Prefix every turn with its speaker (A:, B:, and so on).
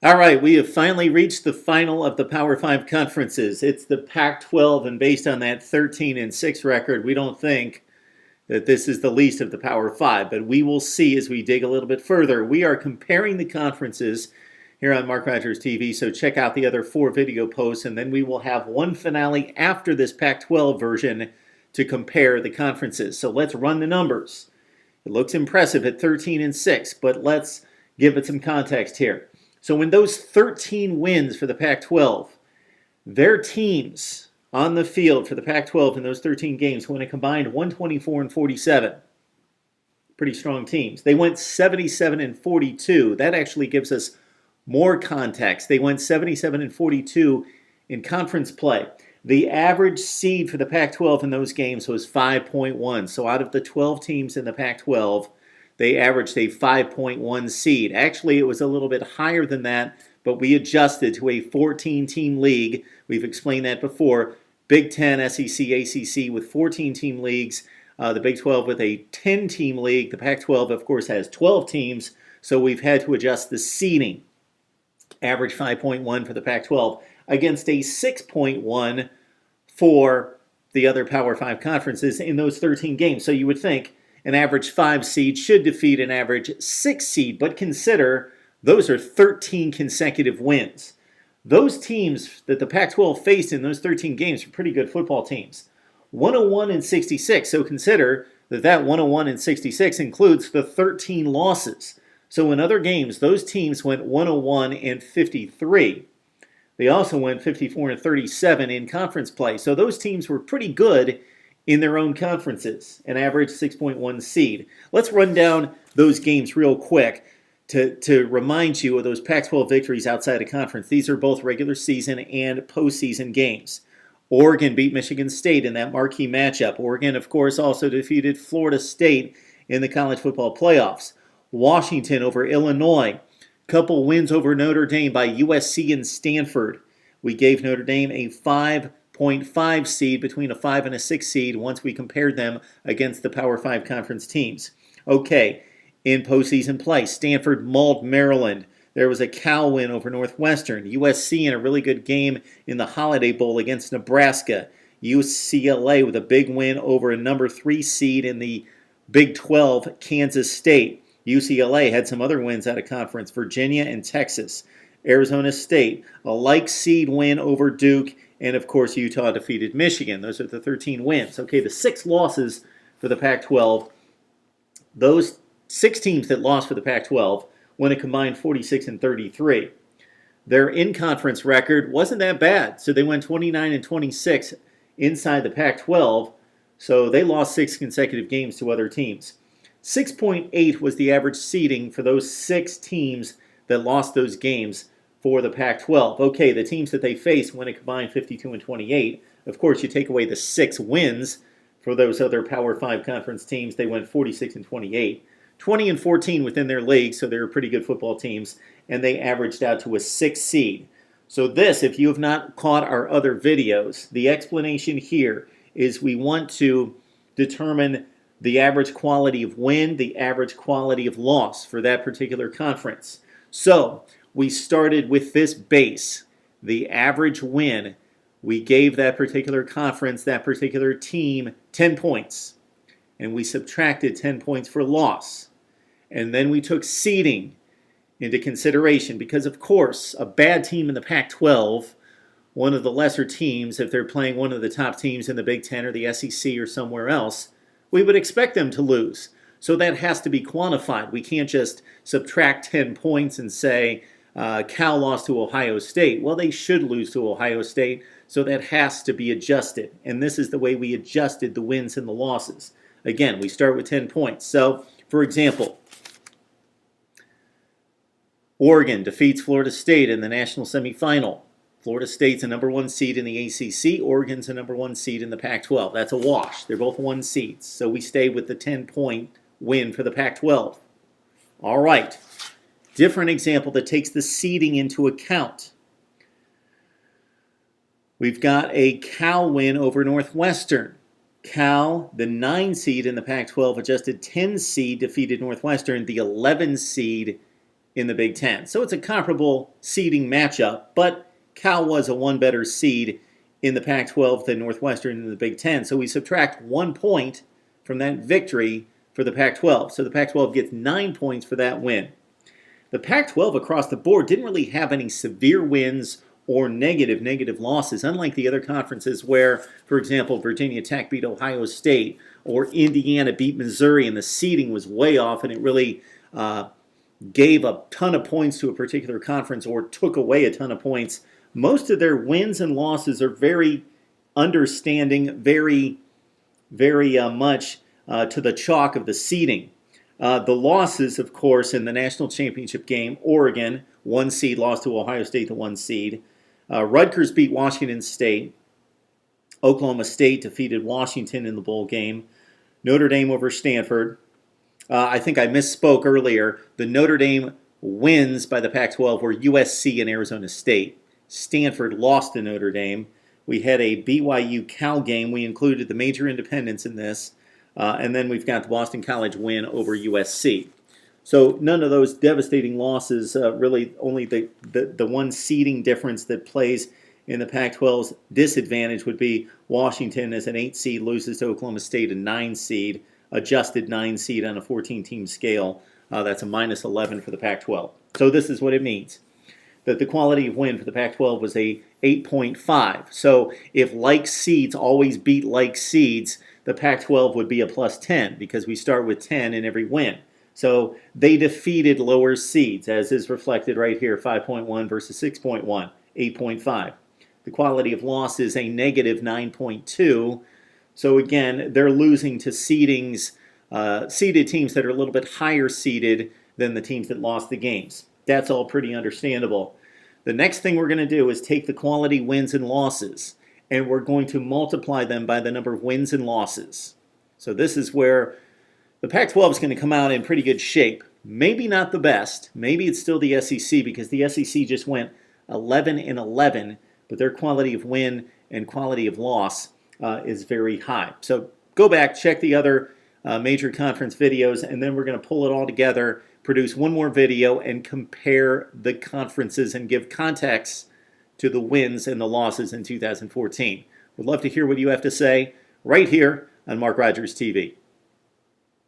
A: All right, we have finally reached the final of the Power 5 conferences. It's the Pac-12, and based on that 13-6 record, we don't think that this is the least of the Power 5, but we will see as we dig a little bit further. We are comparing the conferences here on Mark Rogers TV, so check out the other 4 video posts, and then we will have one finale after this Pac-12 version to compare the conferences. So let's run the numbers. It looks impressive at 13-6, but let's give it some context here. So in those 13 wins for the Pac-12, their teams on the field for the Pac-12 in those 13 games went a combined 124-47. Pretty strong teams. They went 77-42. That actually gives us more context. They went 77-42 in conference play. The average seed for the Pac-12 in those games was 5.1. So out of the 12 teams in the Pac-12, they averaged a 5.1 seed. Actually, it was a little bit higher than that, but we adjusted to a 14-team league. We've explained that before. Big Ten, SEC, ACC with 14-team leagues. The Big 12 with a 10-team league. The Pac-12, of course, has 12 teams, so we've had to adjust the seeding. Average 5.1 for the Pac-12 against a 6.1 for the other Power 5 conferences in those 13 games. So you would think an average 5 seed should defeat an average 6 seed, but consider those are 13 consecutive wins. Those teams that the Pac-12 faced in those 13 games are pretty good football teams. 101-66, so consider that 101-66 includes the 13 losses. So in other games, those teams went 101-53. They also went 54-37 in conference play. So those teams were pretty good in their own conferences, an average 6.1 seed. Let's run down those games real quick to remind you of those Pac-12 victories outside of conference. These are both regular season and postseason games. Oregon beat Michigan State in that marquee matchup. Oregon, of course, also defeated Florida State in the college football playoffs. Washington over Illinois. Couple wins over Notre Dame by USC and Stanford. We gave Notre Dame a 5.5 seed between a 5 and a 6 seed once we compared them against the Power 5 conference teams. Okay, in postseason play, Stanford mauled Maryland. There was a Cal win over Northwestern. USC in a really good game in the Holiday Bowl against Nebraska. UCLA with a big win over a number 3 seed in the Big 12, Kansas State. UCLA had some other wins out of conference, Virginia and Texas. Arizona State, a like seed win over Duke, and of course Utah defeated Michigan. Those are the 13 wins. Okay, the 6 losses for the Pac-12. Those 6 teams that lost for the Pac-12 went a combined 46-33. Their in-conference record wasn't that bad, so they went 29-26 inside the Pac-12, so they lost 6 consecutive games to other teams. 6.8 was the average seeding for those 6 teams that lost those games for the Pac-12. Okay, the teams that they faced went a combined 52-28. Of course, you take away the 6 wins for those other Power 5 conference teams, they went 46-28. 20-14 within their league, so they were pretty good football teams, and they averaged out to a 6 seed. So this, if you have not caught our other videos, the explanation here is we want to determine the average quality of win, the average quality of loss for that particular conference. So we started with this base, the average win. We gave that particular conference, that particular team, 10 points. And we subtracted 10 points for loss. And then we took seeding into consideration because, of course, a bad team in the Pac-12, one of the lesser teams, if they're playing one of the top teams in the Big Ten or the SEC or somewhere else, we would expect them to lose. So that has to be quantified. We can't just subtract 10 points and say Cal lost to Ohio State. Well, they should lose to Ohio State, so that has to be adjusted. And this is the way we adjusted the wins and the losses. Again, we start with 10 points. So, for example, Oregon defeats Florida State in the national semifinal. Florida State's a number 1 seed in the ACC. Oregon's a number 1 seed in the Pac-12. That's a wash. They're both 1 seeds. So we stay with the 10-point win for the Pac-12. All right. Different example that takes the seeding into account. We've got a Cal win over Northwestern. Cal, the 9 seed in the Pac-12, adjusted 10 seed, defeated Northwestern, the 11 seed in the Big Ten. So it's a comparable seeding matchup, but Cal was a one better seed in the Pac-12 than Northwestern in the Big Ten. So we subtract 1 point from that victory for the Pac-12. So the Pac-12 gets 9 points for that win. The Pac-12 across the board didn't really have any severe wins or negative losses, unlike the other conferences where, for example, Virginia Tech beat Ohio State or Indiana beat Missouri and the seeding was way off and it really gave a ton of points to a particular conference or took away a ton of points. Most of their wins and losses are very understanding, very much to the chalk of the seeding. The losses, of course, in the national championship game, Oregon, 1 seed, lost to Ohio State, the 1 seed. Rutgers beat Washington State. Oklahoma State defeated Washington in the bowl game. Notre Dame over Stanford. I think I misspoke earlier. The Notre Dame wins by the Pac-12 were USC and Arizona State. Stanford lost to Notre Dame. We had a BYU-Cal game. We included the major independents in this. And then we've got the Boston College win over USC. So none of those devastating losses, really only the one seeding difference that plays in the Pac-12's disadvantage would be Washington as an 8 seed loses to Oklahoma State, a 9 seed, adjusted 9 seed on a 14-team scale. That's a minus 11 for the Pac-12. So this is what it means, that the quality of win for the Pac-12 was a 8.5. So if like seeds always beat like seeds, the Pac-12 would be a plus 10 because we start with 10 in every win. So they defeated lower seeds, as is reflected right here, 5.1 versus 6.1, 8.5. The quality of loss is a negative 9.2. So again, they're losing to seeded teams that are a little bit higher seeded than the teams that lost the games. That's all pretty understandable. The next thing we're going to do is take the quality wins and losses, and we're going to multiply them by the number of wins and losses. So this is where the Pac-12 is going to come out in pretty good shape. Maybe not the best. Maybe it's still the SEC because the SEC just went 11-11, but their quality of win and quality of loss is very high. So go back, check the other major conference videos, and then we're going to pull it all together, produce one more video, and compare the conferences and give context to the wins and the losses in 2014. We'd love to hear what you have to say right here on Mark Rogers TV.